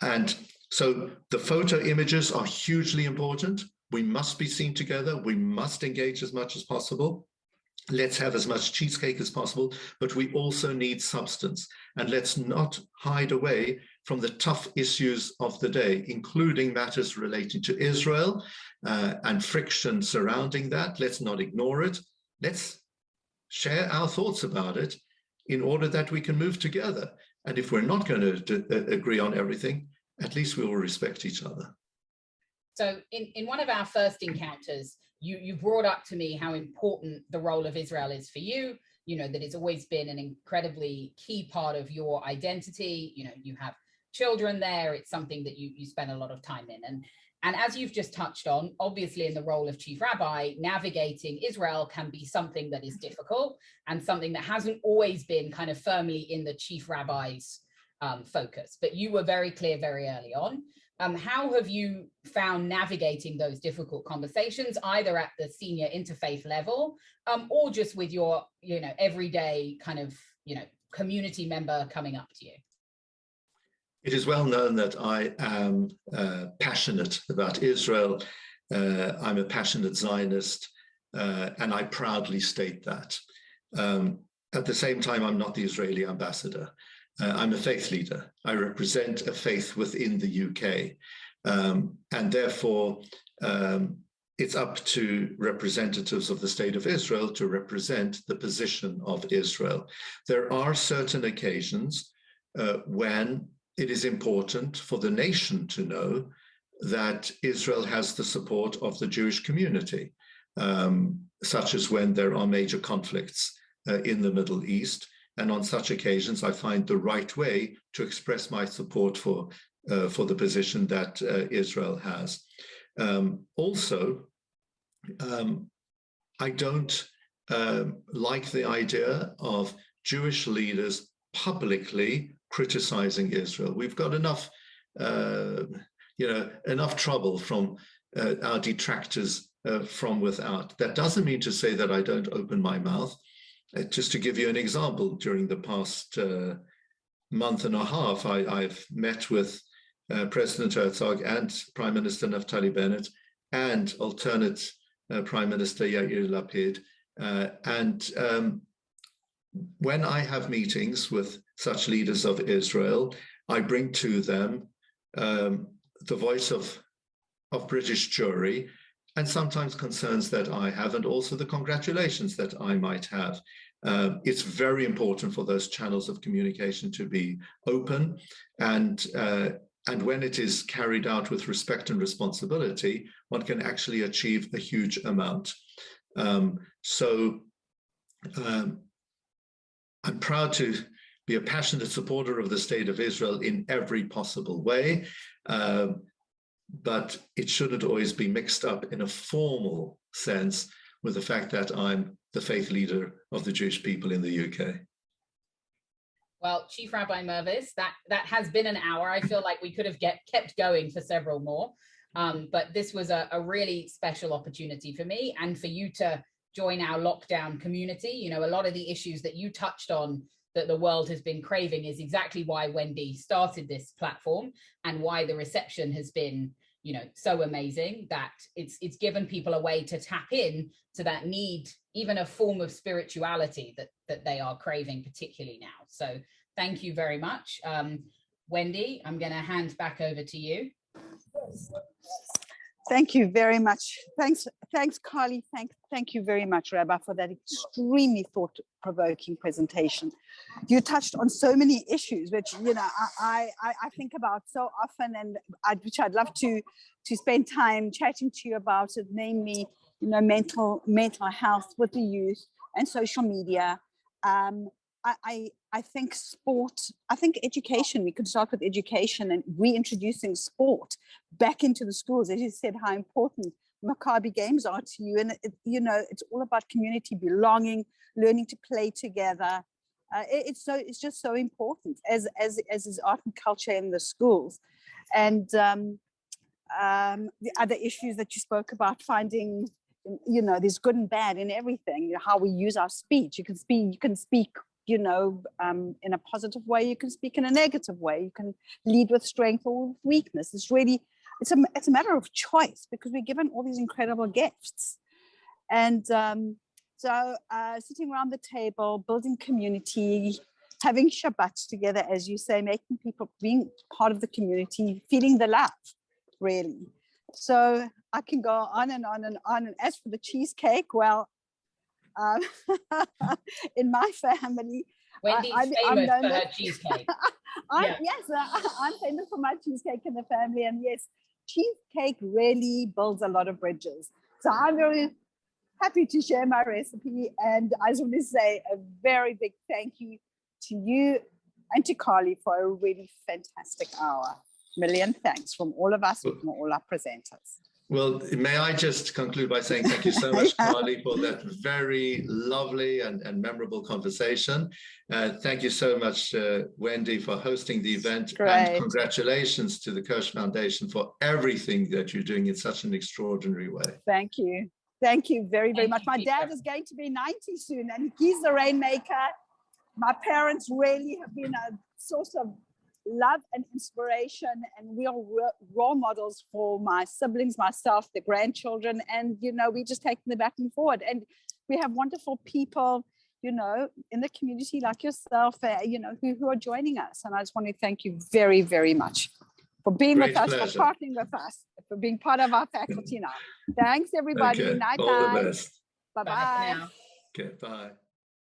And so the photo images are hugely important. We must be seen together. We must engage as much as possible. Let's have as much cheesecake as possible, but we also need substance. And let's not hide away from the tough issues of the day, including matters relating to Israel and friction surrounding that. Let's not ignore it. Let's share our thoughts about it in order that we can move together. And if we're not going to agree on everything, at least we will respect each other. So in one of our first encounters, you brought up to me how important the role of Israel is for you, that it's always been an incredibly key part of your identity. You have children there. It's something that you spend a lot of time in. And as you've just touched on, obviously in the role of chief rabbi, navigating Israel can be something that is difficult and something that hasn't always been kind of firmly in the chief rabbi's focus. But you were very clear very early on. How have you found navigating those difficult conversations, either at the senior interfaith level or just with your, everyday kind of, community member coming up to you? It is well known that I am passionate about Israel. I'm a passionate Zionist, and I proudly state that. At the same time, I'm not the Israeli ambassador. I'm a faith leader. I represent a faith within the UK. And therefore, it's up to representatives of the State of Israel to represent the position of Israel. There are certain occasions when it is important for the nation to know that Israel has the support of the Jewish community, such as when there are major conflicts in the Middle East. And on such occasions, I find the right way to express my support for the position that Israel has. I don't like the idea of Jewish leaders publicly criticizing Israel. We've got enough, enough trouble from our detractors from without. That doesn't mean to say that I don't open my mouth. Just to give you an example, during the past month and a half, I've met with President Herzog and Prime Minister Naftali Bennett and alternate Prime Minister Yair Lapid. When I have meetings with such leaders of Israel, I bring to them the voice of British Jewry, and sometimes concerns that I have, and also the congratulations that I might have. It's very important for those channels of communication to be open, and when it is carried out with respect and responsibility, one can actually achieve a huge amount. I'm proud to be a passionate supporter of the State of Israel in every possible way, but it shouldn't always be mixed up in a formal sense with the fact that I'm the faith leader of the Jewish people in the UK. Well, Chief Rabbi Mirvis, that has been an hour. I feel like we could have kept going for several more, but this was a really special opportunity for me and for you to join our lockdown community. You know, a lot of the issues that you touched on that the world has been craving is exactly why Wendy started this platform, and why the reception has been, you know, so amazing that it's given people a way to tap in to that need, even a form of spirituality that they are craving particularly now. So thank you very much. Wendy, I'm going to hand back over to you. Thank you very much. Thanks, Carly. Thank you very much, Rabbi, for that extremely thought-provoking presentation. You touched on so many issues, which, you know, I think about so often, and which I'd love to spend time chatting to you about it, namely, you know, mental health with the youth and social media. I think sport, I think education, we could start with education and reintroducing sport back into the schools. As you said, how important Maccabi games are to you. And, you know, it's all about community belonging, learning to play together. It's just so important, as is art and culture in the schools. And the other issues that you spoke about, finding, you know, there's good and bad in everything, you know, how we use our speech. You can speak, you know, in a positive way, you can speak in a negative way, you can lead with strength or with weakness. It's really, it's a matter of choice, because we're given all these incredible gifts. And so sitting around the table, building community, having Shabbat together, as you say, making people, being part of the community, feeling the love, really. So I can go on and on and on. And as for the cheesecake, well, in my family, Wendy's famous for her cheesecake. Yes, I'm famous for my cheesecake in the family, and yes, cheesecake really builds a lot of bridges. So I'm very happy to share my recipe, and I just want to say a very big thank you to you and to Carly for a really fantastic hour. Million thanks from all of us, from all our presenters. Well, may I just conclude by saying thank you so much, Carly, for that very lovely and memorable conversation. Thank you so much, Wendy, for hosting the event. Great. And congratulations to the Kirsch Foundation for everything that you're doing in such an extraordinary way. Thank you. Thank you very, very much. My dad is going to be 90 soon, and he's the rainmaker. My parents really have been a source of love and inspiration, and we are role models for my siblings, myself, the grandchildren, and, you know, we just take them back and forward. And we have wonderful people, you know, in the community like yourself, you know, who are joining us. And I just want to thank you very, very much for being with us, for partnering with us. for being part of our faculty now. Thanks, everybody. Okay. Night, All the night. best. Bye-bye. Bye for now. Okay, bye.